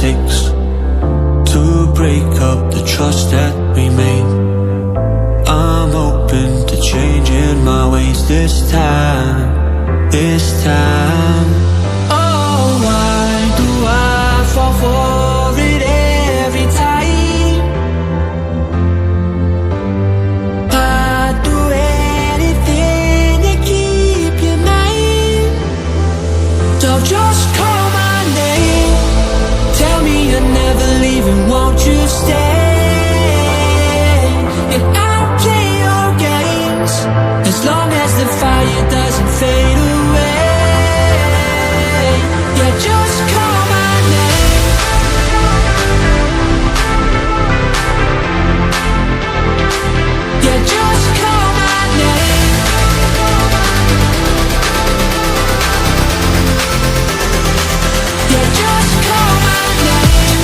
takes to break up the trust that we made. I'm open to changing my ways this time, this time. Oh, why do I fall for it every time? I'd do anything to keep you mine. So just call my name, tell me you're never leaving, won't you stay? And I'll play your games as long as the fire doesn't fade away. Yeah, just call my name. Yeah, just call my name. Yeah, just call my name.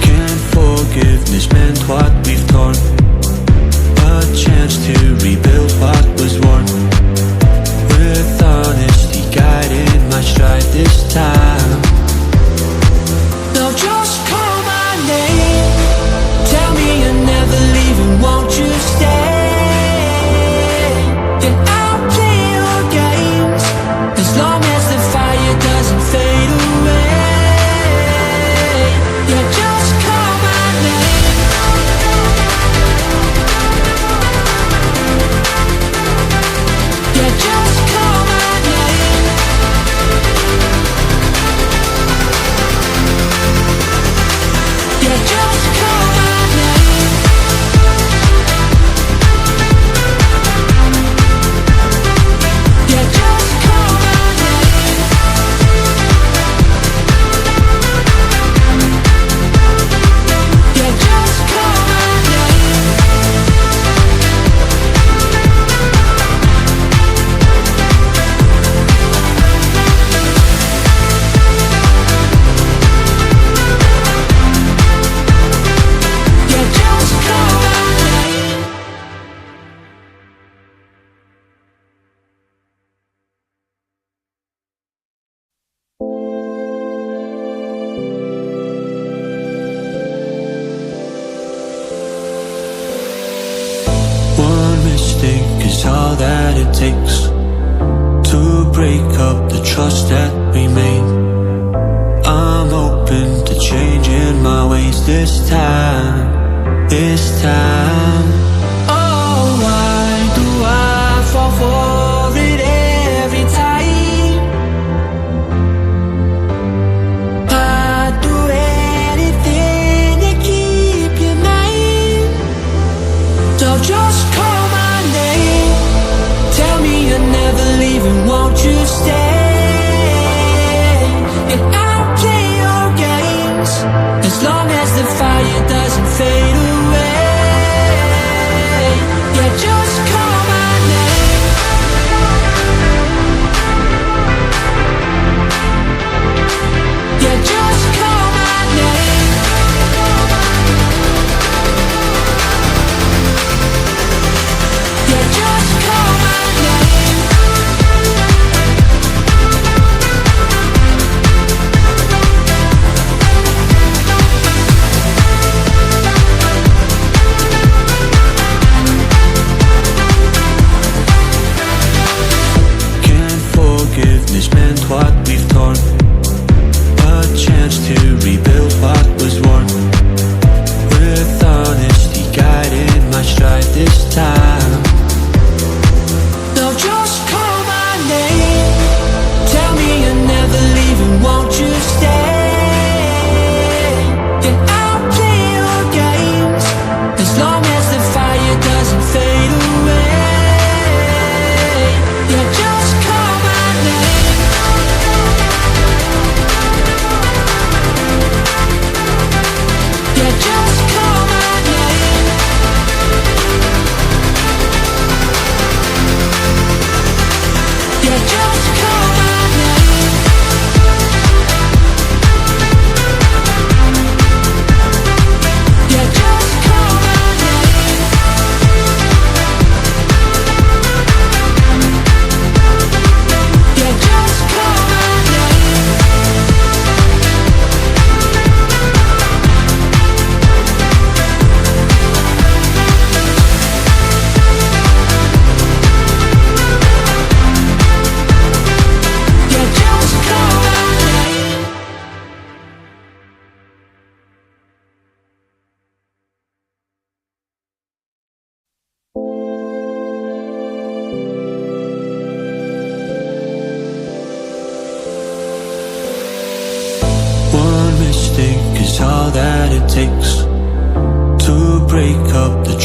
Can't forgiveness mend what we've torn, a chance to rebuild what was worn, with honesty guiding my stride this time. Now just call my name, tell me you're never leaving, won't you stay? And I'll play your games as long as the fire doesn't fade away. Yeah, just call my name. Yeah, just call my name. Yeah, just call my name. Yeah, just call my name. Yeah, just call my name. Yeah, just call my name. One mistake is all that it takes to break up the trust that we made. I'm open to changing my ways this time, this time. Oh, why do I fall for it every time? I'd do anything to keep you mine. So just call my name, tell me you're never leaving, won't you stay? And I'll play your games as long as the fire doesn't fade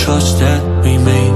trust that we made.